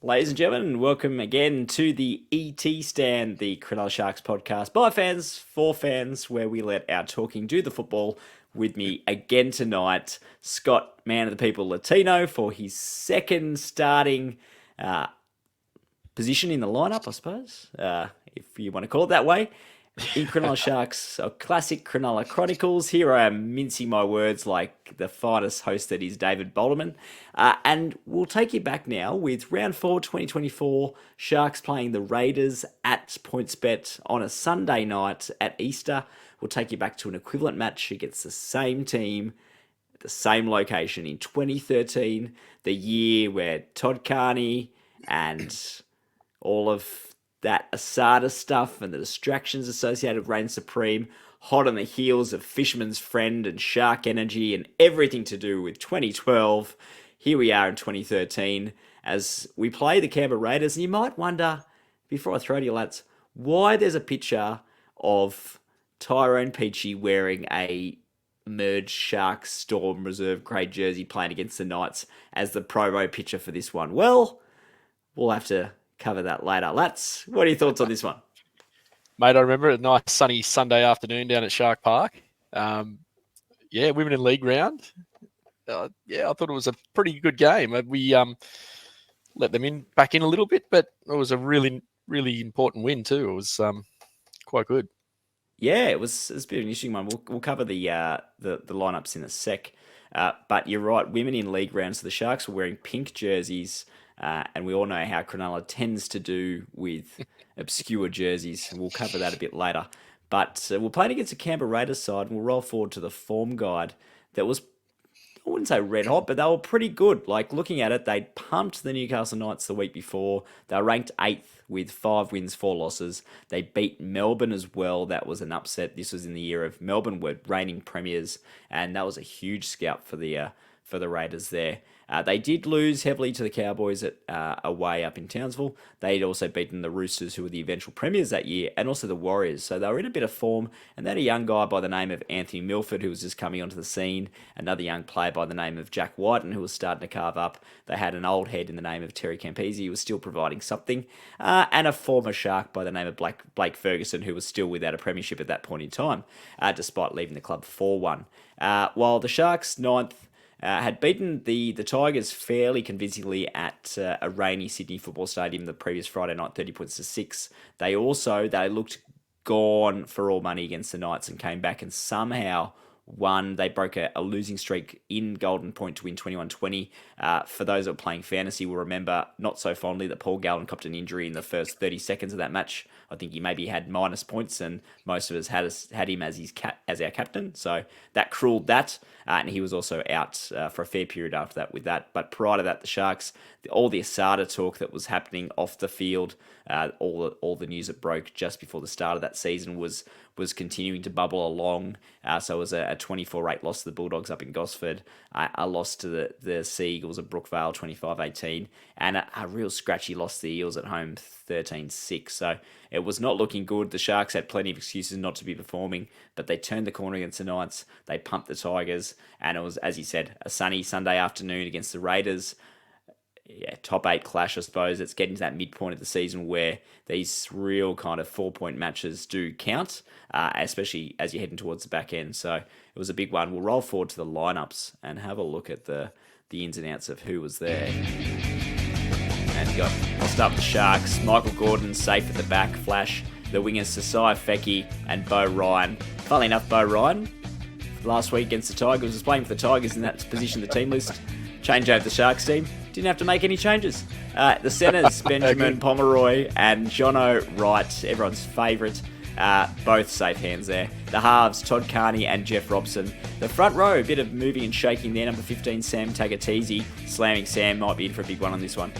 Ladies and gentlemen, welcome again to the ET Stand, the Cronulla Sharks podcast by fans, for fans, where we let our talking do the football. With me again tonight, Scott, man of the people, Latino, for his second starting position in the lineup, I suppose, if you want to call it that way. In Cronulla Sharks, a classic Cronulla Chronicles. Here I am mincing my words like the finest host that is David Boulderman. And we'll take you back now with round 4, 2024, Sharks playing the Raiders at PointsBet on a Sunday night at Easter. We'll take you back to an equivalent match against the same team, at the same location in 2013, the year where Todd Carney and all of that Asada stuff and the distractions associated with Reign Supreme, hot on the heels of Fisherman's Friend and Shark Energy and everything to do with 2012. Here we are in 2013 as we play the Canberra Raiders. And you might wonder, before I throw to you lads, why there's a picture of Tyrone Peachey wearing a merged Sharks Storm Reserve grade jersey playing against the Knights as the promo picture for this one. Well, we'll have to cover that later. Lats, what are your thoughts on this one? Mate, I remember a nice sunny Sunday afternoon down at Shark Park. Women in league round. I thought it was a pretty good game. We let them back in a little bit, but it was a really, really important win too. It was quite good. Yeah, it's a bit of an interesting one. We'll cover the lineups in a sec. But you're right, women in league rounds. So the Sharks were wearing pink jerseys. And we all know how Cronulla tends to do with obscure jerseys. We'll cover that a bit later. But we're playing against a Canberra Raiders side, and we'll roll forward to the form guide that was, I wouldn't say red hot, but they were pretty good. Like, looking at it, they'd pumped the Newcastle Knights the week before. They were ranked 8th with 5 wins, 4 losses. They beat Melbourne as well. That was an upset. This was in the year of Melbourne were reigning premiers, and that was a huge scalp for the Raiders there. They did lose heavily to the Cowboys at away up in Townsville. They'd also beaten the Roosters, who were the eventual premiers that year, and also the Warriors. So they were in a bit of form. And they had a young guy by the name of Anthony Milford, who was just coming onto the scene. Another young player by the name of Jack Whiten, who was starting to carve up. They had an old head in the name of Terry Campese, who was still providing something. And a former Shark by the name of Blake Ferguson, who was still without a premiership at that point in time, despite leaving the club 4-1. While the Sharks, 9th, had beaten the Tigers fairly convincingly at a rainy Sydney football stadium the previous Friday night, 30 points to 6. They looked gone for all money against the Knights and came back and somehow won. They broke a losing streak in Golden Point to win 21-20. For those that were playing fantasy will remember not so fondly that Paul Gallen copped an injury in the first 30 seconds of that match. I think he maybe had minus points, and most of us had him as our captain. So that cruelled that, and he was also out for a fair period after that with that. But prior to that, the Sharks, all the Asada talk that was happening off the field, all the news that broke just before the start of that season was continuing to bubble along. So it was a 24-8 loss to the Bulldogs up in Gosford, a loss to the Sea-Eagles at Brookvale 25-18, and a real scratchy loss to the Eels at home 13-6. So it was not looking good. The Sharks had plenty of excuses not to be performing, but they turned the corner against the Knights. They pumped the Tigers, and it was, as you said, a sunny Sunday afternoon against the Raiders. Yeah, top 8 clash, I suppose. It's getting to that midpoint of the season where these real kind of 4-point matches do count, especially as you're heading towards the back end. So it was a big one. We'll roll forward to the lineups and have a look at the ins and outs of who was there. And I'll start with the Sharks. Michael Gordon safe at the back, flash. The wingers Sasai Feki and Bo Ryan. Funnily enough, Bo Ryan, last week against the Tigers, was playing for the Tigers in that position of the team list. Change over the Sharks team. Didn't have to make any changes. The centres, Benjamin Pomeroy and Jono Wright, everyone's favourite. Both safe hands there. The halves, Todd Carney and Jeff Robson. The front row, a bit of moving and shaking there. Number 15, Sam Tagatese. Slamming Sam, might be in for a big one on this one.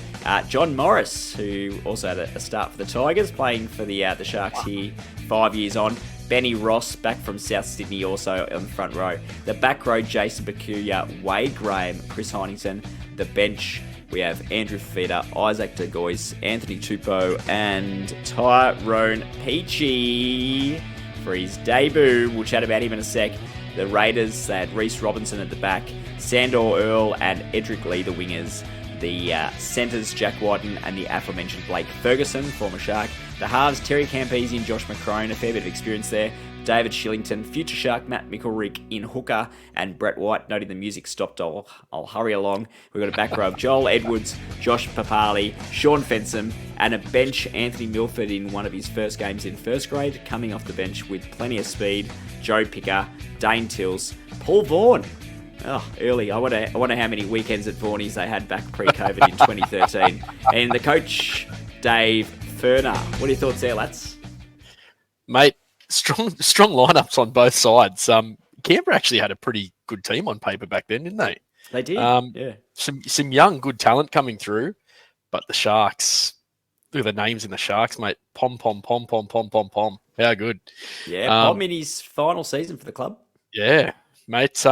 John Morris, who also had a start for the Tigers, playing for the Sharks here 5 years on. Benny Ross, back from South Sydney, also on the front row. The back row, Jason Bakuya, Wade Graham, Chris Heinington. The bench, we have Andrew Fifita, Isaac DeGois, Anthony Tupou, and Tyrone Peachey for his debut. We'll chat about him in a sec. The Raiders, they had Reece Robinson at the back, Sandor Earl and Edric Lee, the wingers. The centres, Jack Whiten and the aforementioned Blake Ferguson, former Shark. The halves, Terry Campese and Josh McCrone, a fair bit of experience there. David Shillington, future Shark Matt Mickelrick in hooker, and Brett White, noting the music stopped, I'll hurry along. We've got a back row of Joel Edwards, Josh Papali, Sean Fensom, and a bench, Anthony Milford in one of his first games in first grade, coming off the bench with plenty of speed, Joe Picker, Dane Tills, Paul Vaughan. Oh, early. I wonder how many weekends at Vaughnies they had back pre-COVID in 2013. And the coach, Dave Furner. What are your thoughts there, lads? Mate, strong lineups on both sides. Canberra actually had a pretty good team on paper back then, didn't they? They did, yeah. Some young, good talent coming through, but the Sharks, look at the names in the Sharks, mate. Pom. How good. Yeah, Pom in his final season for the club. Yeah, mate.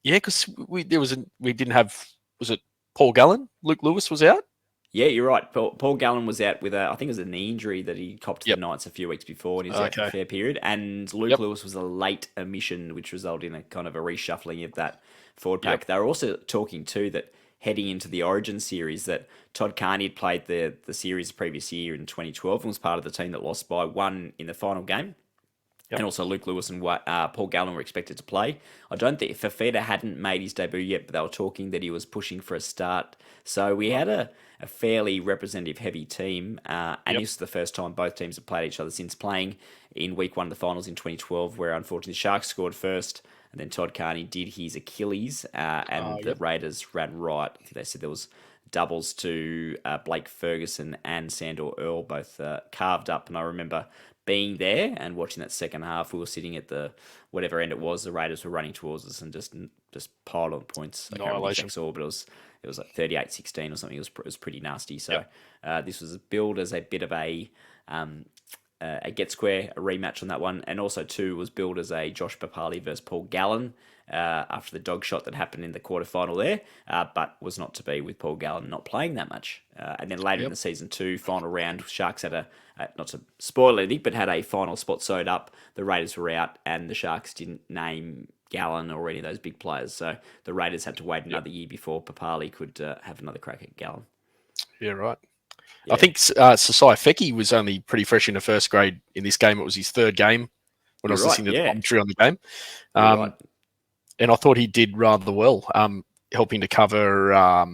Yeah, because we didn't have, was it Paul Gallen? Luke Lewis was out? Yeah, you're right. Paul Gallen was out with I think it was a knee injury that he copped to the Knights a few weeks before, and he was out for a fair period. And Luke Lewis was a late omission, which resulted in a kind of a reshuffling of that forward pack. They were also talking too that heading into the Origin series, that Todd Carney had played the series the previous year in 2012 and was part of the team that lost by 1 in the final game. Yep. And also Luke Lewis and Paul Gallen were expected to play. I don't think Fafita hadn't made his debut yet, but they were talking that he was pushing for a start. So we had a fairly representative heavy team. And this is the first time both teams have played each other since playing in week 1 of the finals in 2012, where unfortunately the Sharks scored first. And then Todd Carney did his Achilles and the Raiders ran right. I think they said there was doubles to Blake Ferguson and Sandor Earl, both carved up. And I remember being there and watching that second half. We were sitting at the whatever end it was. The Raiders were running towards us and just piled on points. I can't remember what saw, but it was like 38-16 or something. It was pretty nasty. So this was billed as a bit of a get square, a rematch on that one, and also too was billed as a Josh Papali versus Paul Gallen after the dog shot that happened in the quarterfinal there, but was not to be, with Paul Gallen not playing that much. And then later in the season 2 final round, Sharks had not to spoil anything, but had a final spot sewed up. The Raiders were out, and the Sharks didn't name Gallen or any of those big players, so the Raiders had to wait another year before Papali could have another crack at Gallen. Yeah, right. Yeah. I think Sasai Feki was only pretty fresh in the first grade in this game. It was his third game when I was listening to the commentary on the game. And I thought he did rather well, helping to cover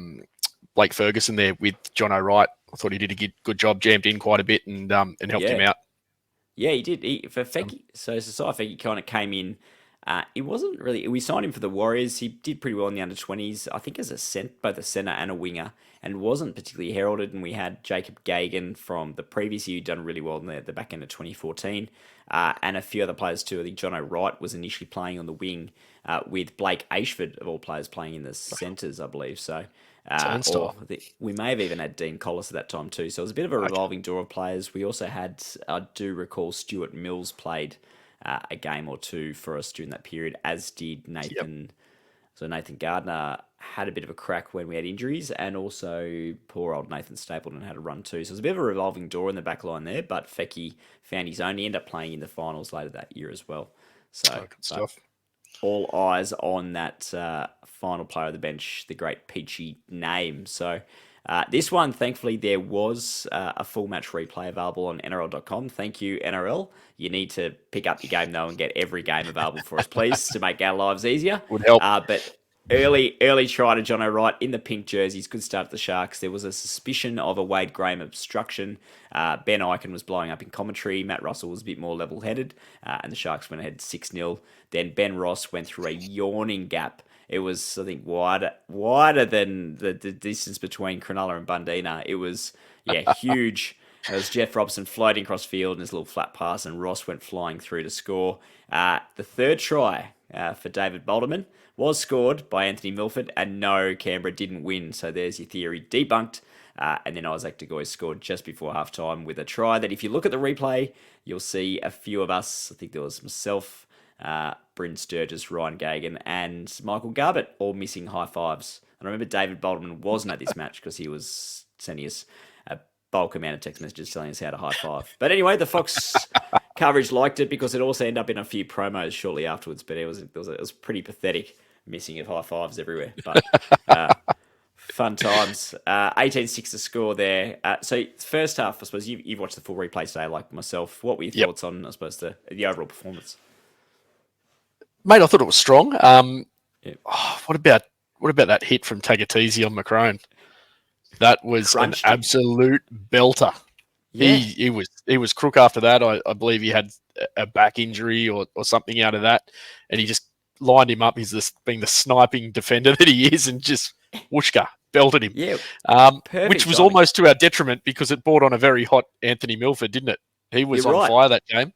Blake Ferguson there with John O'Wright. I thought he did a good job, jammed in quite a bit and helped him out. Yeah, he did. For Feki, so Sasai Feki kind of came in. It wasn't really. We signed him for the Warriors. He did pretty well in the under-20s, I think, as both a centre and a winger, and wasn't particularly heralded. And we had Jacob Gagan from the previous year, who'd done really well in the back end of 2014, and a few other players too. I think John O'Wright was initially playing on the wing with Blake Ashford, of all players, playing in the centres, I believe. So we may have even had Dean Collis at that time too. So it was a bit of a revolving door of players. We also had, I do recall, Stuart Mills played a game or two for us during that period, as did Nathan. So Nathan Gardner had a bit of a crack when we had injuries, and also poor old Nathan Stapleton had a run too. So it was a bit of a revolving door in the back line there, but Feki found his own. He ended up playing in the finals later that year as well. So good stuff. All eyes on that final player of the bench, the great Peachey name. So this one, thankfully, there was a full match replay available on NRL.com. Thank you, NRL. You need to pick up your game, though, and get every game available for us, please, to make our lives easier. Would help. But early try to John O'Wright in the pink jerseys. Good start for the Sharks. There was a suspicion of a Wade Graham obstruction. Ben Eichen was blowing up in commentary. Matt Russell was a bit more level-headed, and the Sharks went ahead 6-0. Then Ben Ross went through a yawning gap. It was, I think, wider than the distance between Cronulla and Bundeena. It was, huge. It was Jeff Robson floating across field in his little flat pass, and Ross went flying through to score. The third try for David Balderman was scored by Anthony Milford, and no, Canberra didn't win. So there's your theory debunked. And then Isaac DeGoy scored just before halftime with a try that, if you look at the replay, you'll see a few of us. I think there was myself, Bryn Sturgis, Ryan Gagan, and Michael Garbutt all missing high fives. And I remember David Balderman wasn't at this match because he was sending us a bulk amount of text messages telling us how to high five. But anyway, the Fox coverage liked it because it also ended up in a few promos shortly afterwards. But it was pretty pathetic, missing of high fives everywhere. But Fun times. 18-6 to score there. So first half, I suppose you've watched the full replay today, like myself. What were your Yep, thoughts on, I suppose, the overall performance? mate. I thought it was strong. Yeah. What about that hit from Tagatese on Macron? That was an Crunched him. absolute belter. Yeah. He was crook after that. I believe he had a back injury or something out of that, and he just lined him up. He's this being the sniping defender that he is, and just whooshka belted him, Yeah. which Perfect was timing. almost to our detriment because it brought on a very hot Anthony Milford, didn't it? He You're was on right. fire that game.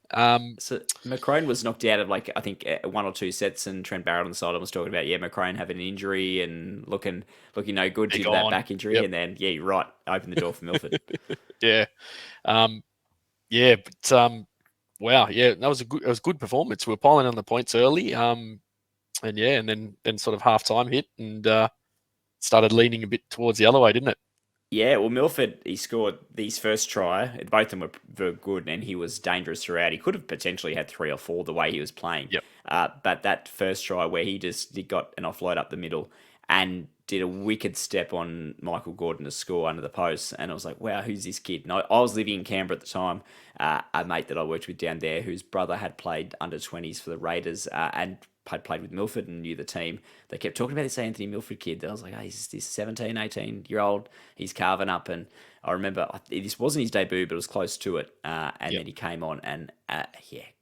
So Macron was knocked out of like I think one or two sets, and Trent Barrett on the side was talking about Macron having an injury and looking no good They're due to that gone. back injury, Yep. and then you're right, opened the door for Milford. Yeah. Um, yeah. But wow. Yeah. That was it was a good performance. We were piling on the points early. And yeah, and then sort of half time hit and started leaning a bit towards the other way, didn't it? Yeah, well, Milford, he scored his first try. Both of them were good, and he was dangerous throughout. He could have potentially had three or four the way he was playing. Yep. But that first try where he got an offload up the middle and did a wicked step on Michael Gordon to score under the post. And I was like, wow, who's this kid? And I was living in Canberra at the time. A mate that I worked with down there whose brother had played under 20s for the Raiders and had played with Milford and knew the team. They kept talking about this Anthony Milford kid. I was like, oh, he's this 17, 18-year-old. He's carving up. And I remember this wasn't his debut, but it was close to it. And Yep. then he came on and,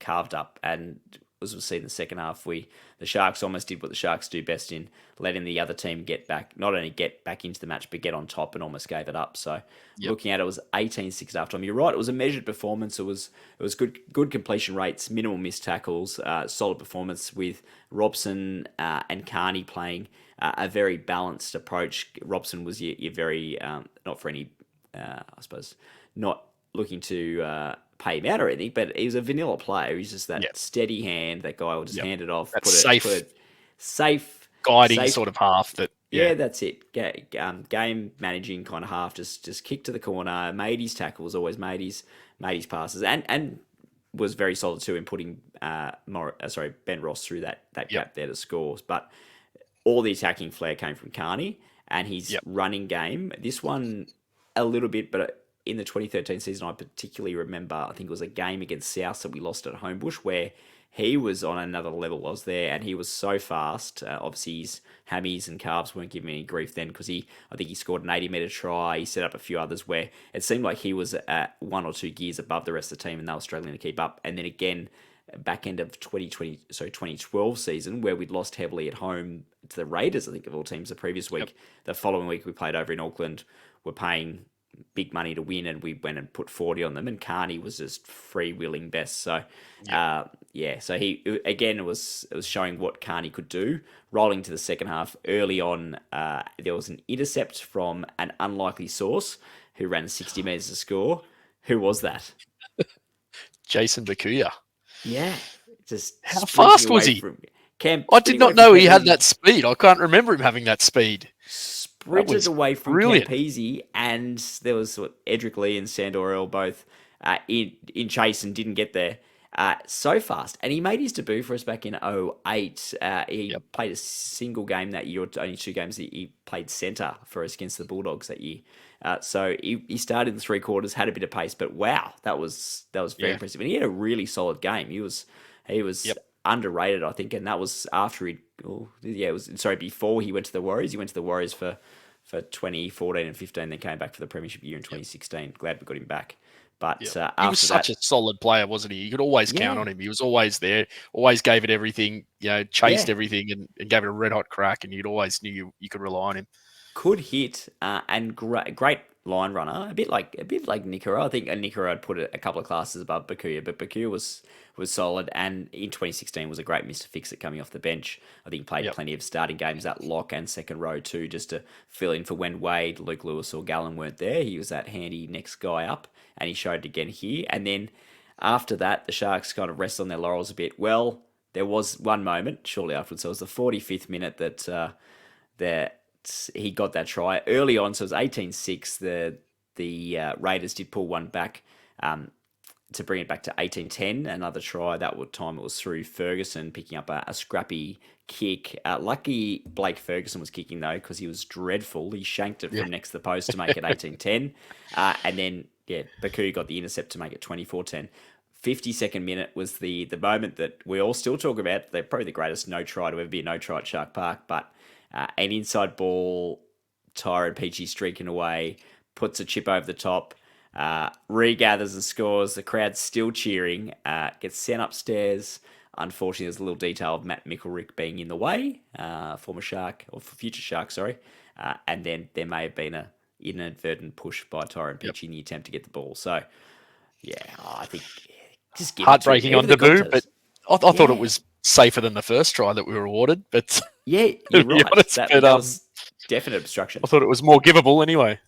carved up. And as we'll see in the second half, the Sharks almost did what the Sharks do best in letting the other team get back, not only get back into the match, but get on top and almost gave it up. So Yep. looking at it was 18-6 at halftime. You're right, it was a measured performance. It was good completion rates, minimal missed tackles, solid performance with Robson and Carney playing a very balanced approach. Robson was your very, not for any, I suppose, not looking to pay him out or anything, but he was a vanilla player. He's just that Yep. steady hand. That guy will just Yep. hand it off, That's put safe it safe, guiding safe. sort of half that. Yeah. Yeah, that's it. Game managing kind of half. Just kicked to the corner. Made his tackles. Always made his passes, and was very solid too in putting Ben Ross through that Yep. gap there to scores. But all the attacking flair came from Carney and his Yep. running game. This one a little bit, but in the 2013 season, I particularly remember, I think it was a game against South that we lost at Homebush where he was on another level. I was there and he was so fast. Obviously, his hammies and calves weren't giving me any grief then because I think he scored an 80-meter try. He set up a few others where it seemed like he was at one or two gears above the rest of the team and they were struggling to keep up. And then again, back end of 2012 season where we'd lost heavily at home to the Raiders, I think of all teams the previous Yep. week. The following week we played over in Auckland. We're paying big money to win and we went and put 40 on them and Carney was just freewheeling best. So Yep. so he again it was showing what Carney could do. Rolling to the second half early on, there was an intercept from an unlikely source who ran 60 meters to score. Who was that? Jason Bakuya. Yeah, just How sprinting fast was away he? from Cam. I did Sprinting away not from know he had Campese. that speed. I can't remember him having that speed. That Sprinted was away from brilliant. Campese, and there was Edric Lee and Sandor Earl both in chase and didn't get there so fast. And he made his debut for us back in '08. He Yep. played a single game that year, or only two games that he played centre for us against the Bulldogs that year. So he started in the three quarters, had a bit of pace, but wow, that was very Yeah. impressive. And he had a really solid game. He was Yep. underrated, I think, and that was after it was before he went to the Warriors. He went to the Warriors for 2014 and 15, then came back for the premiership year in Yep. 2016. Glad we got him back. Yep. But He was after such a that, solid player, wasn't he? You could always count yeah, on him. He was always there, always gave it everything, chased yeah, everything and gave it a red hot crack. And you'd always knew you could rely on him. could hit and great line runner. A bit like Nikora. I think Nikora had put it a couple of classes above Bakuya, but Bakuya was solid. And in 2016 was a great Mr. Fix-It coming off the bench. I think he played Yep. plenty of starting games at lock and second row too, just to fill in for when Wade, Luke Lewis, or Gallen weren't there. He was that handy next guy up, and he showed it again here. And then after that, the Sharks kind of rest on their laurels a bit. Well, there was one moment shortly afterwards. So it was the 45th minute that he got that try early on. So it was 18-6. The Raiders did pull one back. to bring it back to 18-10. Another try. That time it was through Ferguson picking up a scrappy kick. Lucky Blake Ferguson was kicking though because he was dreadful. He shanked it Yeah. from next to the post to make it 18-10. And then, Baku got the intercept to make it 24-10. 52nd minute was the moment that we all still talk about. They're probably the greatest no try to ever be a no try at Shark Park, but an inside ball, Tyrone Peachey streaking away, puts a chip over the top, regathers and scores. The crowd's still cheering, gets sent upstairs. Unfortunately, there's a little detail of Matt Mickelrick being in the way, former Shark, or future Shark, sorry. And then there may have been an inadvertent push by Tyrone Peachey in the attempt to get the ball. So, I think just give Heartbreaking it to on him. debut, but I thought it was safer than the first try that we were awarded. But yeah, you're right. Honest, that was definite obstruction. I thought it was more givable anyway.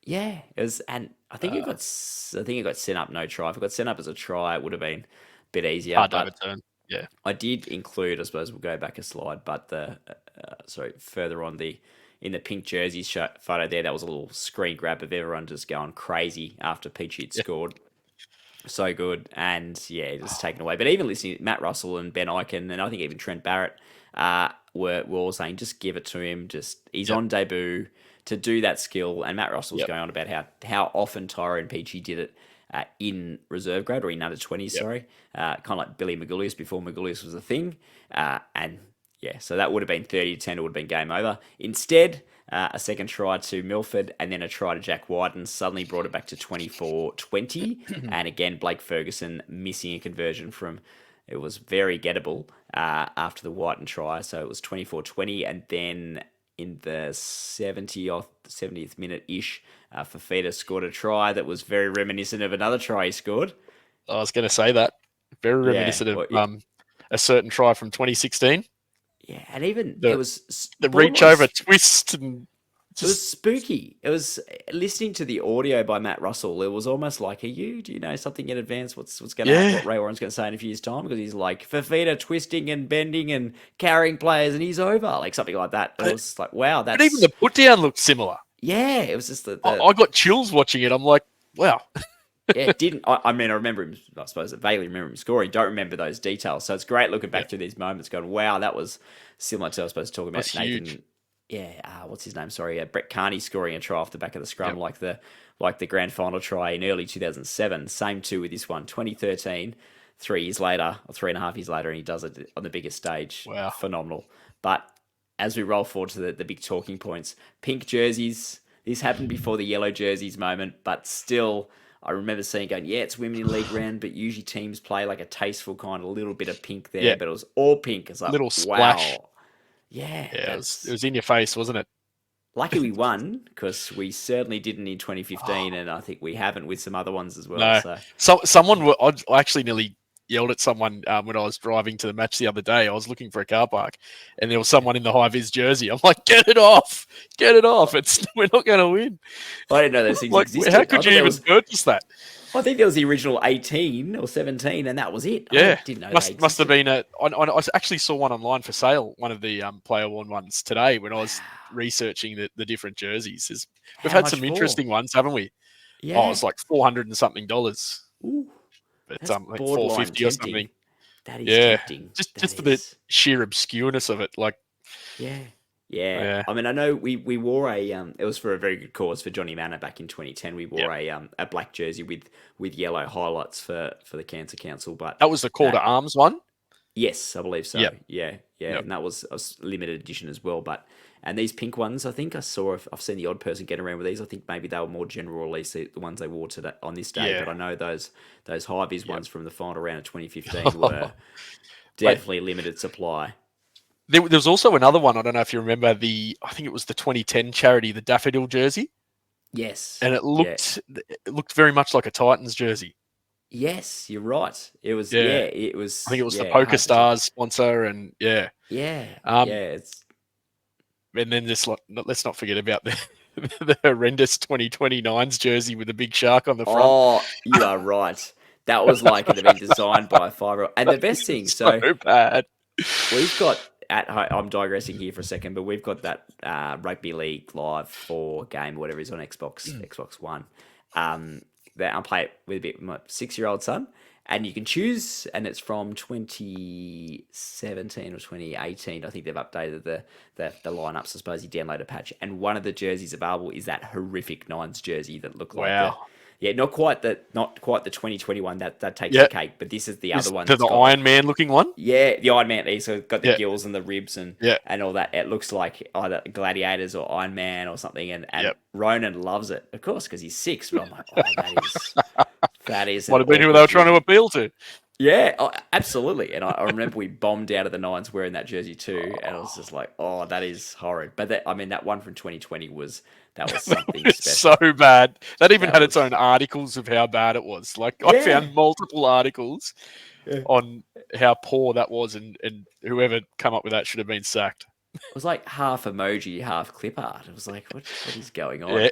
Yeah, it was, and I think it got sent up no try. If it got sent up as a try, it would have been a bit easier. Hard to overturn. Yeah, I did include. I suppose we'll go back a slide, but further on in the pink jerseys photo there, that was a little screen grab of everyone just going crazy after Peachey had scored. So good, and just taken away. But even listening to Matt Russell and Ben Eichen, and I think even Trent Barrett were all saying, just give it to him. He's on debut to do that skill. And Matt Russell was going on about how often Tyrone Peachey did it in reserve grade or in under 20s, sorry. Kind of like Billy Magoulias before Magoulias was a thing. So that would have been 30-10. It would have been game over. Instead, a second try to Milford and then a try to Jack Wyden suddenly brought it back to 24-20. And again, Blake Ferguson missing a conversion from, it was very gettable after the Wyden try. So it was 24-20. And then in the 70th minute-ish, Fafita scored a try that was very reminiscent of another try he scored. I was going to say that. Very reminiscent of a certain try from 2016. Yeah, and even it was the reach over twist and it was spooky. It was listening to the audio by Matt Russell. It was almost like, do you know something in advance? What's going to happen? What Ray Warren's going to say in a few years' time? Because he's like Fafita twisting and bending and carrying players, and he's over, like something like that. And it was like, wow, that's. But even the put down looked similar. Yeah, it was just I got chills watching it. I'm like, wow. It didn't. I mean, I remember him. I suppose I vaguely remember him scoring. Don't remember those details. So it's great looking back to these moments, going, "Wow, that was similar to I was supposed to talk about Nathan." Huge. Yeah, what's his name? Sorry, Brett Carney scoring a try off the back of the scrum, like the grand final try in early 2007. Same too with this one, 2013. 3 years later, or 3.5 years later, and he does it on the biggest stage. Wow, phenomenal. But as we roll forward to the big talking points, pink jerseys. This happened before the yellow jerseys moment, but still. I remember seeing going, it's women in league round, but usually teams play like a tasteful kind, a little bit of pink there, but it was all pink. It's like, little splash. Wow. Yeah. It was in your face, wasn't it? Lucky we won, because we certainly didn't in 2015, and I think we haven't with some other ones as well. No. So someone, I actually nearly yelled at someone when I was driving to the match the other day. I was looking for a car park, and there was someone in the high-vis jersey. I'm like, get it off! We're not going to win. I didn't know those things existed. How could you even purchase that? I think there was the original 18 or 17, and that was it. Yeah, I didn't know must have been I actually saw one online for sale, one of the player-worn ones today when I was researching the different jerseys. We've had some interesting ones, haven't we? Yeah. Oh, it's like $400 and something. Ooh. But like $450 or something. That is tempting. Just for the sheer obscureness of it, like. Yeah. I mean, I know we wore a it was for a very good cause for Johnny Manor back in 2010. We wore a black jersey with yellow highlights for the Cancer Council, but that was the call to arms one. Yes, I believe so. Yep. Yeah, and that was a limited edition as well. And these pink ones, I think I've seen the odd person get around with these. I think maybe they were more general release, the ones they wore today on this day. Yeah. But I know those high-vis ones from the final round of 2015 were definitely limited supply. There was also another one. I don't know if you remember I think it was the 2010 charity, the Daffodil jersey. Yes. And it looked very much like a Titans jersey. Yes, you're right. It was. It was. I think it was the Poker Stars sponsor, and it's. And then let's not forget about the horrendous 2029's jersey with the big shark on the front. Oh, you are right. That was like it had been designed by a 5-year-old. And the best thing, so bad. We've got I'm digressing here for a second, but we've got that Rugby League Live 4 game, or whatever it is on Xbox One. that I play it with my 6-year-old son, and you can choose, and it's from 2017 or 2018. I think they've updated the lineups. I suppose you download a patch, and one of the jerseys available is that horrific Nines jersey that looked like the. Wow. Yeah, not quite the 2021. That takes the Yeah. cake, but this is the other Is one the that's got Iron Man looking one? yeah, the Iron Man. He's got the Yeah. gills and the ribs Yeah. and all that. It looks like either Gladiators or Iron Man or something. And Yep. Ronan loves it, of course, because he's 6. But I'm like, oh, that is Might an have been who awkward they were trying to jersey. appeal to. Yeah, oh, absolutely. And I remember we bombed out of the Nines wearing that jersey too, and I was just like, oh, that is horrid. But that one from 2020 was something It's special. so bad. That even That had its was own articles of how bad it was. Like I yeah. found multiple articles Yeah. on how poor that was, and whoever come up with that should have been sacked. It was like half emoji, half clip art. It was like, what is going on? Yeah,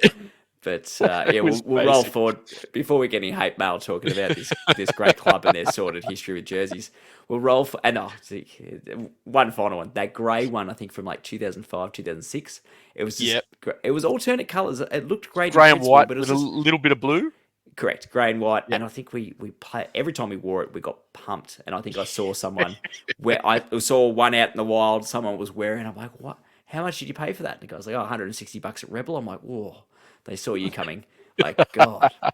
But it was we'll roll basic. forward before we get any hate mail talking about this great club and their sordid history with jerseys. We'll roll for and one final one. That grey one, I think from like 2005, 2006. It was just Yep, it was alternate colours. It looked great in grey and principle, white but it was with a just little bit of blue. correct grey and white. Yep. And I think we play every time we wore it, we got pumped. And I think I saw someone where I saw one out in the wild. Someone was wearing. I'm like, what? How much did you pay for that? And the guy's like, oh, $160 at Rebel. I'm like, whoa, they saw you coming. Like, God, I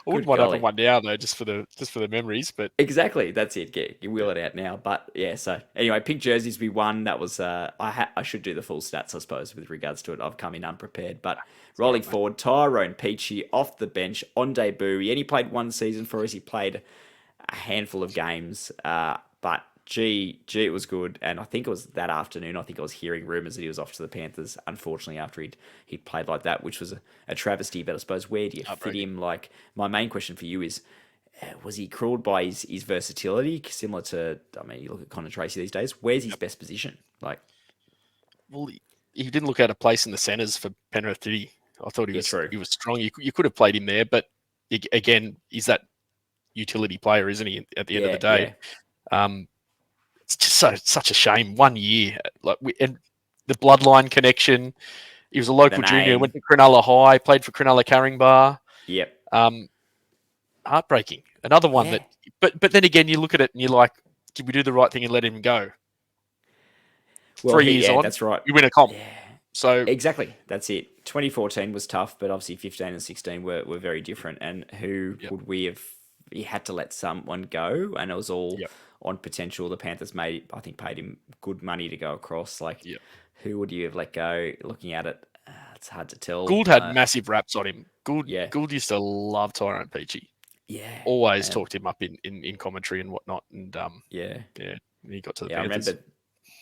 wouldn't good mind having golly. one now though, just for the memories. But Exactly, that's it. You wheel it out now. But yeah, so anyway, pink jerseys we won. That was I should do the full stats, I suppose, with regards to it. I've come in unprepared. But rolling forward, Tyrone Peachey off the bench on debut. He only played one season for us. He played a handful of games. But it was good. And I think it was that afternoon. I think I was hearing rumours that he was off to the Panthers. Unfortunately, after he'd played like that, which was a travesty. But I suppose where do you fit him? Like my main question for you is, was he crawled by his versatility, similar to, I mean, you look at Connor Tracy these days. Where's his best position? Like, well, he didn't look out of place in the centres for Penrith, did he? I thought yeah, true. he was strong. You could have played him there, but again, he's that utility player, isn't he? At the end of the day, it's just such a shame. 1 year, and the bloodline connection. He was a local junior, went to Cronulla High, played for Cronulla Caringbah. Yep. Heartbreaking. Another one that, but then again, you look at it and you're like, did we do the right thing and let him go? Well, 3 years on, that's right. you win a comp. Yeah. So exactly, that's it. 2014 was tough, but obviously 15 and 16 were very different. And who would we have? He had to let someone go, and it was all on potential. The Panthers I think, paid him good money to go across. Like, who would you have let go? Looking at it, it's hard to tell. Gould had massive raps on him. Gould used to love Tyrone Peachey. Yeah, always talked him up in commentary and whatnot. And he got to the Panthers. I remember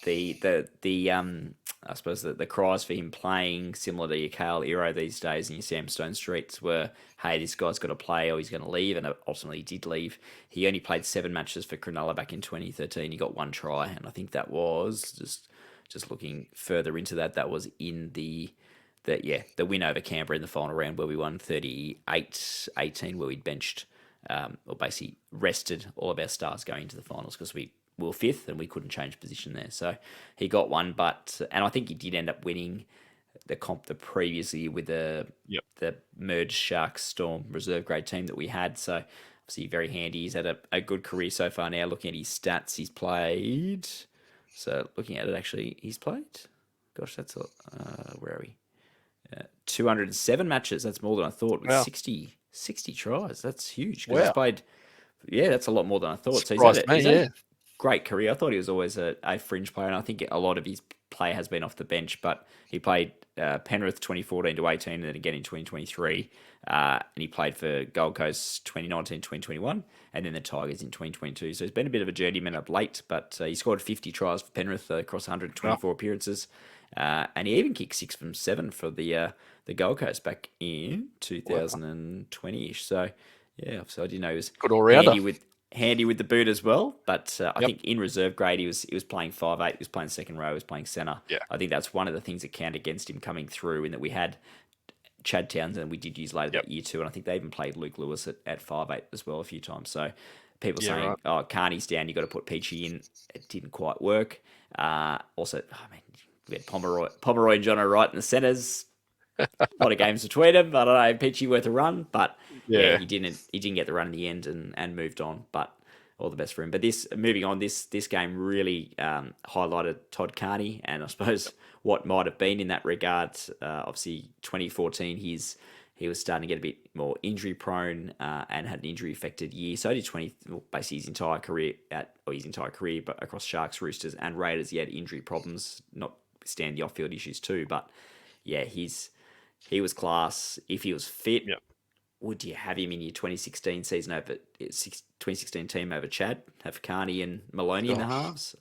the I suppose the cries for him playing similar to your Kale Iro these days and your Sam Stone Streets were, hey, this guy's got to play or he's going to leave, and ultimately he did leave. He only played 7 matches for Cronulla back in 2013. He got 1 try, and I think that was just looking further into that was in the win over Canberra in the final round where we won 38-18, where we'd benched or basically rested all of our stars going into the finals because we were 5th and we couldn't change position there. So he got 1, and I think he did end up winning the comp the previous year with the merged Sharks Storm reserve grade team that we had. So obviously very handy. He's had a good career so far now. Looking at his stats, he's played. So looking at it, actually, he's played. Gosh, that's where are we? 207 matches. That's more than I thought. With 60 tries. That's huge. He's played. Yeah, that's a lot more than I thought. So he's had a great career. I thought he was always a fringe player, and I think a lot of his play has been off the bench. But he played Penrith 2014 to 18, and then again in 2023. And he played for Gold Coast 2019, 2021, and then the Tigers in 2022. So he's been a bit of a journeyman up late, but he scored 50 tries for Penrith across 124 appearances. And he even kicked 6 from 7 for the Gold Coast back in 2020-ish. So yeah, so I didn't know he was good all-rounder. Handy with the boot as well. But I think in reserve grade he was playing 5'8", he was playing second row, he was playing centre. Yeah. I think that's one of the things that counted against him coming through, in that we had Chad Townsend we did use later that year too, and I think they even played Luke Lewis at 5'8" as well a few times. So people saying, oh, Carney's down, you got to put Peachey in. It didn't quite work. Also, I mean, we had Pomeroy and John O'Wright in the centres. A lot of games between them. I don't know, Peachy worth a run, but yeah, Yeah. he didn't get the run in the end and moved on. But all the best for him. But this moving on, this game really highlighted Todd Carney, and I suppose what might have been in that regard. Obviously, 2014, he was starting to get a bit more injury prone and had an injury affected year. So did 20, well, basically his entire career, but across Sharks, Roosters, and Raiders, he had injury problems, notwithstanding the off field issues too. But yeah, he was class. If he was fit, Yeah. would you have him in your 2016 season over 2016 team over Chad? Have Carney and Maloney in the Oh, halves?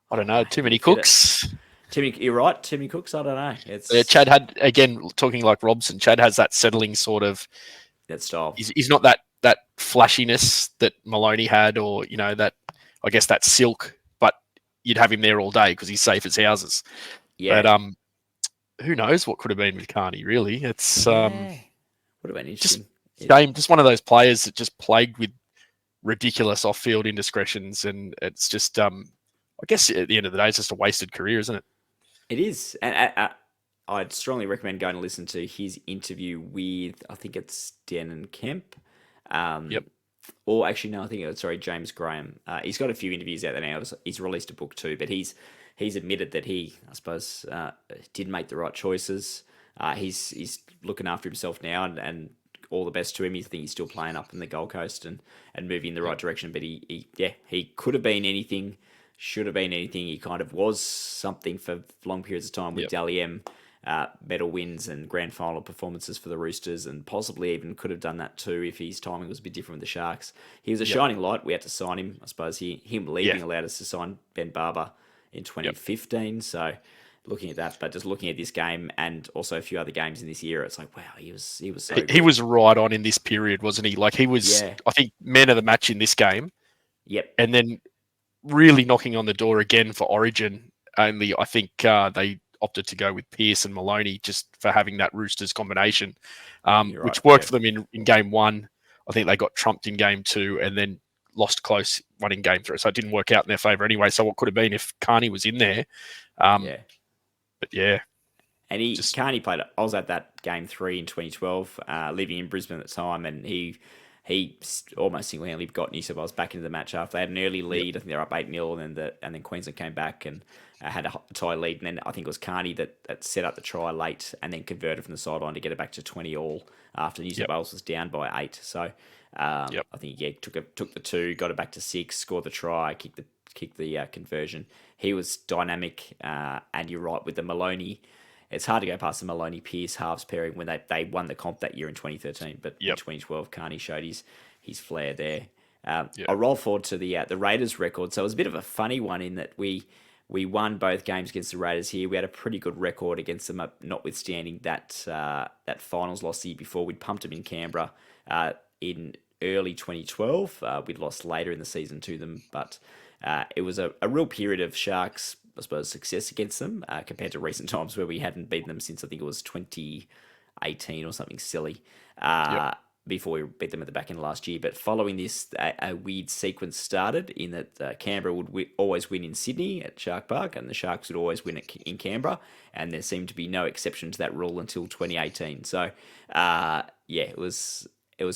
I I don't don't know. know. Too Would many he fit it? cooks. You're right. Timmy Cooks. I don't know. Yeah, It's Chad had, again, talking like Robson, Chad has that settling sort of, that style. he's not that flashiness that Maloney had, or, that, I guess, that silk, but you'd have him there all day because he's safe as houses. But Yeah. who knows what could have been with Carney, really. It's Yeah. Would have been just interesting. shame, just one of those players that just plagued with ridiculous off-field indiscretions, and it's just, I guess at the end of the day, it's just a wasted career, isn't it? It is. And I'd strongly recommend going to listen to his interview with, I think it's Denon Kemp. Um, Yep. or actually, no, I think sorry, James Graham. He's got a few interviews out there now. He's released a book too, but he's admitted that he, I suppose, did make the right choices. He's looking after himself now, and all the best to him. I think he's still playing up in the Gold Coast and moving in the right Yep. direction. But he could have been anything, should have been anything. He kind of was something for long periods of time with Yep. Dally M. Medal wins and grand final performances for the Roosters, and possibly even could have done that too if his timing was a bit different with the Sharks. He was a Yep. shining light. We had to sign him. I suppose him Yeah. leaving allowed us to sign Ben Barber in Yep. 2015. So looking at that, but just looking at this game and also a few other games in this era, it's like wow, he was so He good. was right on in this period, wasn't he? Like, he was, Yeah. I think, man of the match in this game, Yep. and then really knocking on the door again for Origin. Only I think they opted to go with Pearce and Maloney just for having that Roosters combination, You're right. which worked Yeah. for them in game one. I think they got trumped in game two and then lost close one in game three. So it didn't work out in their favour anyway. So what could have been if Carney was in there? Um, Yeah. but yeah, And he just Carney played. I was at that game 3 in 2012, living in Brisbane at the time, and he almost single handedly got New South Wales back into the match after they had an early yep, lead. I think they were up 8-0, and then Queensland came back and had a tie lead, and then I think it was Carney that set up the try late and then converted from the sideline to get it back to 20 all after New South yep, Wales was down by 8. So yep, I think took the 2, got it back to 6, scored the try, kicked the conversion. He was dynamic, and you're right with the Maloney. It's hard to go past the Maloney Pearce halves pairing when they won the comp that year in 2013, but in yep, 2012, Carney showed his flair there. yep, I'll roll forward to the Raiders record. So it was a bit of a funny one in that we won both games against the Raiders here. We had a pretty good record against them, notwithstanding that finals loss the year before. We'd pumped them in Canberra in early 2012. We'd lost later in the season to them, but it was a real period of Sharks, I suppose, success against them compared to recent times where we hadn't beaten them since I think it was 2018 or something silly. yep, Before we beat them at the back end of last year. But following this, a weird sequence started in that Canberra would always win in Sydney at Shark Park, and the Sharks would always win in Canberra. And there seemed to be no exception to that rule until 2018. So, yeah, it was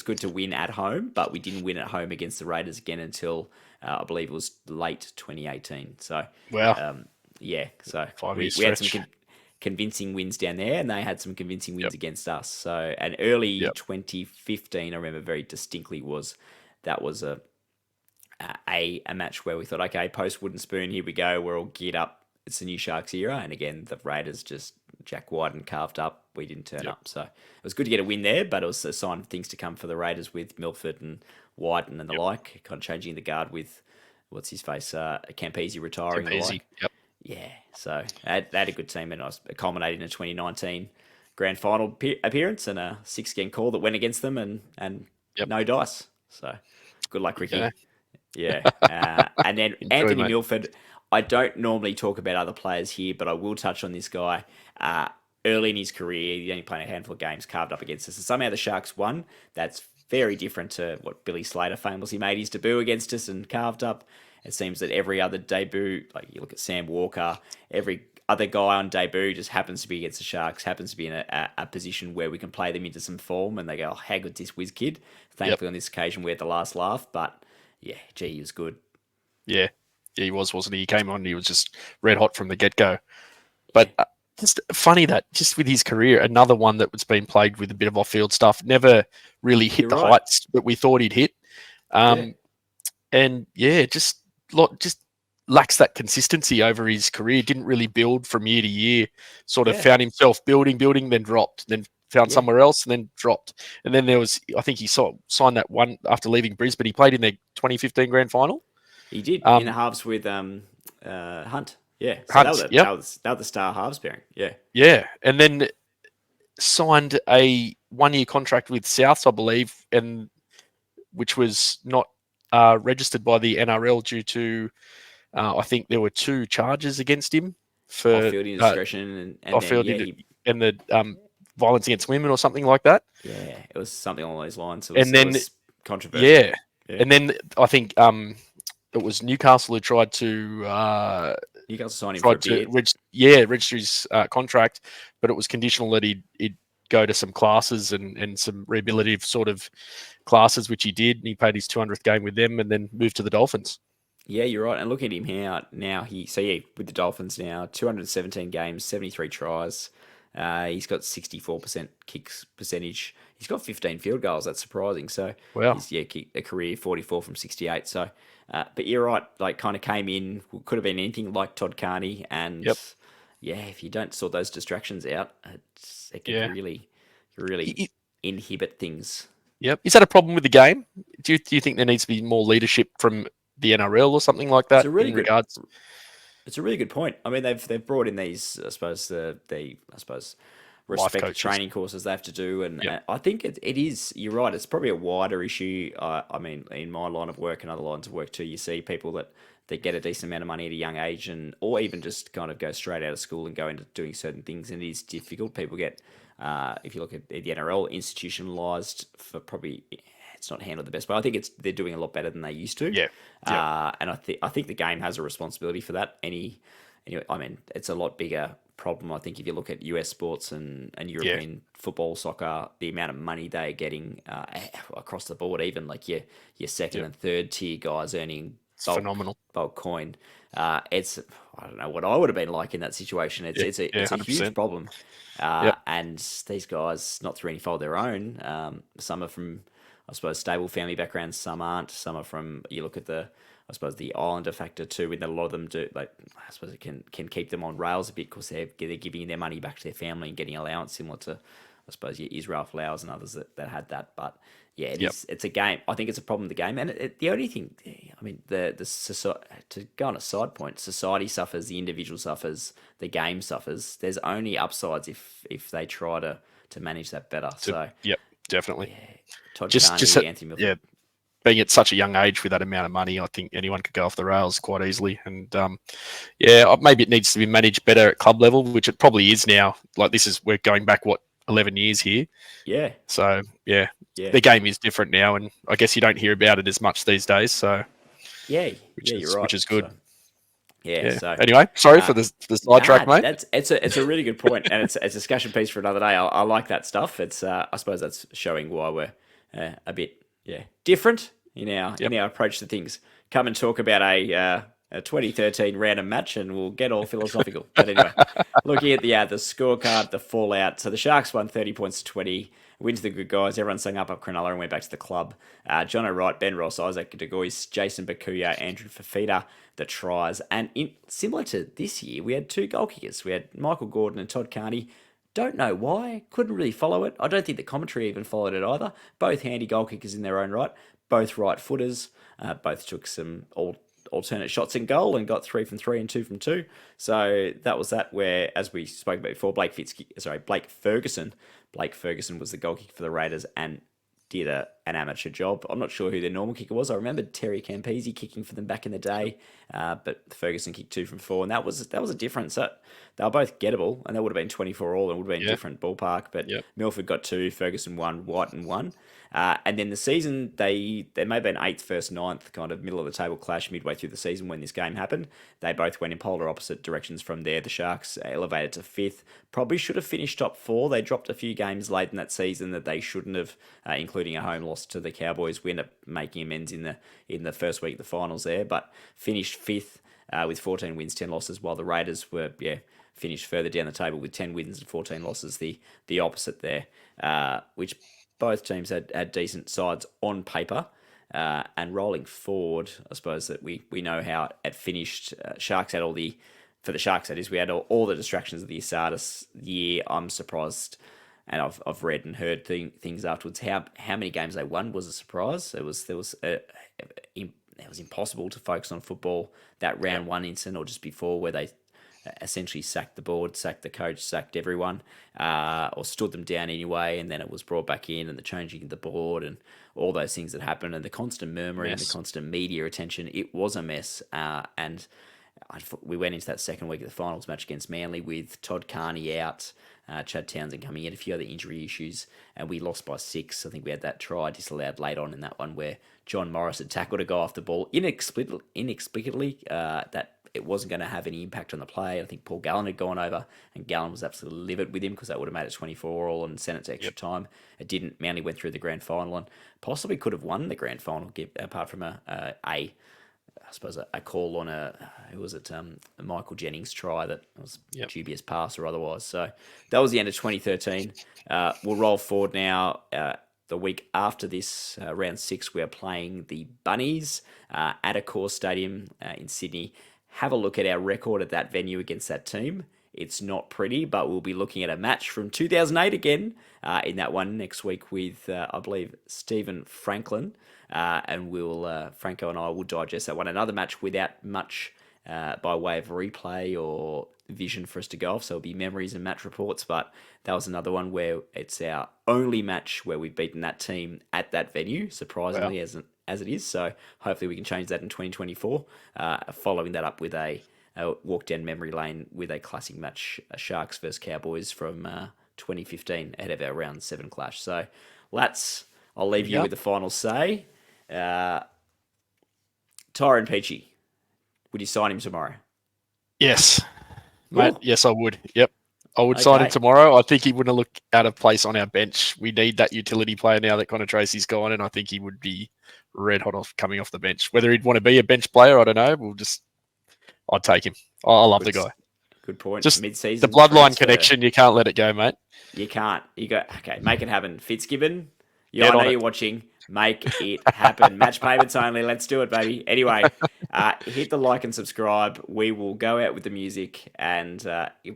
good to win at home, but we didn't win at home against the Raiders again until I believe it was late 2018. So, wow, yeah, so 5 year we had some stretch. convincing wins down there, and they had some convincing wins Yep, against us. So, and early yep, 2015, I remember very distinctly was a match where we thought, okay, post wooden spoon, here we go, we're all geared up. It's the new Sharks era, and again, the Raiders just Jack White and carved up. We didn't turn yep, up, so it was good to get a win there. But it was a sign of things to come for the Raiders with Milford and Whiten and the yep. like, kind of changing the guard with what's his face, Campese retiring and the Campese. like. Yep, Yeah, so they had a good team, and I was culminating in a 2019 grand final appearance and a 6-game call that went against them, and yep. no dice. So good luck, Okay. Ricky. Yeah, and then Enjoy, Anthony mate. Milford. I don't normally talk about other players here, but I will touch on this guy. Early in his career, he only played a handful of games, carved up against us, and somehow the Sharks won. That's very different to what Billy Slater famously made his debut against us and carved up. It seems that every other debut, like you look at Sam Walker, every other guy on debut just happens to be against the Sharks, happens to be in a position where we can play them into some form, and they go, oh, how good's this whiz kid? Yep. Thankfully, on this occasion, we had the last laugh, but yeah, gee, he was good. Yeah. Yeah, he was, wasn't he? He came on and he was just red hot from the get go. Yeah, But just funny that just with his career, another one that was being played with a bit of off field stuff, never really hit you're the right. heights that we thought he'd hit. Yeah, And yeah, just lacks that consistency over his career. Didn't really build from year to year. Sort of yeah, found himself building, then dropped, then found yeah. somewhere else, and then dropped. And then there was, I think he signed that one after leaving Brisbane. He played in their 2015 grand final. He did in the Um, halves with Hunt. Yeah, so Hunt, yep, that was the star halves pairing. Yeah, yeah, and then signed a 1 year contract with Souths, I believe, and which was not registered by the NRL due to I think there were 2 charges against him off for field indiscretion, and then off-field yeah, he and the violence against women or something like that. yeah, it was something along those lines. And It then was controversial. yeah, Yeah, and then I think it was Newcastle who Newcastle signed him for a bid. register his contract, but it was conditional that he'd go to some classes and some rehabilitative sort of classes, which he did, and he played his 200th game with them, and then moved to the Dolphins. Yeah, you're right. And look at him now. Yeah, with the Dolphins now, 217 games, 73 tries. He's got 64% kicks percentage. He's got 15 field goals. That's surprising. So Wow. he's a career 44 from 68. So, but you're right. Like kind of came in, could have been anything like Todd Carney, and Yep. yeah, if you don't sort those distractions out, it can Yeah. really I- inhibit things. Yep. Is that a problem with the game? Do you think there needs to be more leadership from the NRL or something like It's that a really in good regards? It's a really good point. I mean, they've brought in these, I suppose, I suppose Life respect coaches. training courses they have to do, and Yep. I think it is. You're right. It's probably a wider issue. I mean, in my line of work and other lines of work too, you see people that get a decent amount of money at a young age, and or even just kind of go straight out of school and go into doing certain things, and it is difficult. People get, if you look at the NRL, institutionalized for probably. It's not handled the best, but I think they're doing a lot better than they used to. Yeah. Yep. And I think the game has a responsibility for that. Anyway, I mean, it's a lot bigger problem. I think if you look at US sports and Yeah. European football, soccer, the amount of money they're getting across the board, even like your second Yep. and third tier guys earning It's phenomenal. bulk coin. It's I don't know what I would have been like in that situation. Yeah. It's Yeah. a huge 100%. problem. Yep. And these guys, not through any fault of their own, some are from, I suppose, stable family backgrounds. Some aren't. Some are from. You look at I suppose, the Islander factor too. With a lot of them do, like, I suppose it can keep them on rails a bit because they're giving their money back to their family and getting allowance, similar to, I suppose, your Israel Flowers and others that had that. But yeah, Yep. it's a game. I think it's a problem with the game, and the only thing, I mean, the society, to go on a side point, society suffers, the individual suffers, the game suffers. There's only upsides if they try to manage that better. So Yep. Definitely. yeah, Todd Just Carney, Anthony Milford. yeah, being at such a young age with that amount of money, I think anyone could go off the rails quite easily. And yeah, maybe it needs to be managed better at club level, which it probably is now. Like we're going back 11 years here. Yeah, So yeah, yeah, the game is different now, and I guess you don't hear about it as much these days. So yeah, which yeah. is You're right. which is good. So, yeah. Yeah. So Anyway, sorry uh, for the sidetrack, mate. it's a really good point, and it's a discussion piece for another day. I like that stuff. It's I suppose that's showing why we're a bit different in our approach to things. Come and talk about a 2013 random match, and we'll get all philosophical. But anyway, looking at the scorecard, the fallout. So the Sharks won 30 points to 20. Wins the good guys. Everyone sung up Cronulla and went back to the club. John O'Wright, Ben Ross, Isaac DeGoyce, Jason Bakuya, Andrew Fafita, the tries. And similar to this year, we had 2 goal kickers. We had Michael Gordon and Todd Carney. Don't know why. Couldn't really follow it. I don't think the commentary even followed it either. Both handy goal kickers in their own right. Both right footers. Both took some alternate shots in goal and got 3 from 3 and 2 from 2. So that was that. Where, as we spoke about before, Blake Ferguson was the goal kicker for the Raiders and did an amateur job. I'm not sure who their normal kicker was. I remember Terry Campese kicking for them back in the day, but Ferguson kicked 2 from 4, and that was a difference. They were both gettable, and that would have been 24 all, and it would have been a different ballpark. But Milford got 2, Ferguson 1, Whiten 1. And then the season, they may have been 8th, 1st, 9th, kind of middle of the table clash midway through the season when this game happened. They both went in polar opposite directions from there. The Sharks elevated to 5th. Probably should have finished top 4. They dropped a few games late in that season that they shouldn't have, including a home loss to the Cowboys. We ended up making amends in the first week of the finals there, but finished 5th with 14 wins, 10 losses, while the Raiders were, finished further down the table with 10 wins and 14 losses, the opposite there, which both teams had decent sides on paper. And rolling forward, I suppose that we know how it finished. Sharks had for the Sharks, that is, we had all the distractions of the Asardis year. I'm surprised, and I've read and heard things afterwards. How many games they won was a surprise. It was impossible to focus on football that round one incident or just before, where they essentially sacked the board, sacked the coach, sacked everyone, or stood them down anyway, and then it was brought back in, and the changing of the board and all those things that happened, and the constant murmuring, and the constant media attention. It was a mess, and we went into that second week of the finals match against Manly with Todd Carney out, Chad Townsend coming in, a few other injury issues, and we lost by 6. I think we had that try disallowed late on in that one where John Morris had tackled a guy off the ball inexplicably that it wasn't going to have any impact on the play. I think Paul Gallen had gone over, and Gallen was absolutely livid with him because that would have made it 24 all and sent it to extra time. It didn't. Manly went through the grand final and possibly could have won the grand final, apart from I suppose a call on who was it? Michael Jennings try that was dubious pass or otherwise. So that was the end of 2013. We'll roll forward now. The week after this, round 6, we are playing the Bunnies at Accor Stadium in Sydney. Have a look at our record at that venue against that team. It's not pretty, but we'll be looking at a match from 2008 again in that one next week with, I believe, Stephen Franklin. And Franco and I will digest that one. Another match without much by way of replay or vision for us to go off. So it'll be memories and match reports. But that was another one where it's our only match where we've beaten that team at that venue, surprisingly, as it is. So hopefully we can change that in 2024. Following that up with a walk down memory lane with a classic match, Sharks versus Cowboys from 2015 ahead of our round 7 clash. So, Lats, I'll leave you with the final say. Tyrone Peachey, would you sign him tomorrow? Yes, mate. Yes, I would. Yep. I would sign him tomorrow. I think he wouldn't look out of place on our bench. We need that utility player now that Connor Tracy's gone, and I think he would be red hot coming off the bench. Whether he'd want to be a bench player, I don't know. I'd take him. I love the guy. Good point. Just mid-season the bloodline transfer. connection, you can't let it go, mate. You can't. You go, okay, make it happen. Fitzgibbon, I know you're watching. Make it happen. Match payments only. Let's do it, baby. Anyway, hit the like and subscribe. We will go out with the music and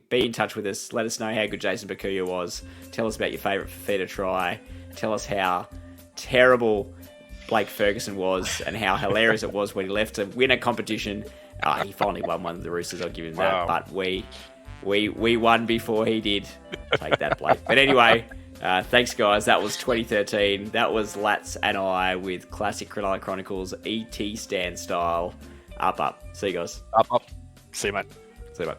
be in touch with us. Let us know how good Jason Bakuya was. Tell us about your favourite Fafita try. Tell us how terrible Blake Ferguson was and how hilarious it was when he left to win a competition. He finally won one of the Roosters. I'll give him that. But we won before he did. Take that, Blake. But anyway... thanks, guys. That was 2013. That was Lats and I with classic Cronulla Chronicles ET stand style. Up. See you guys. Up. See you, mate. See you, mate.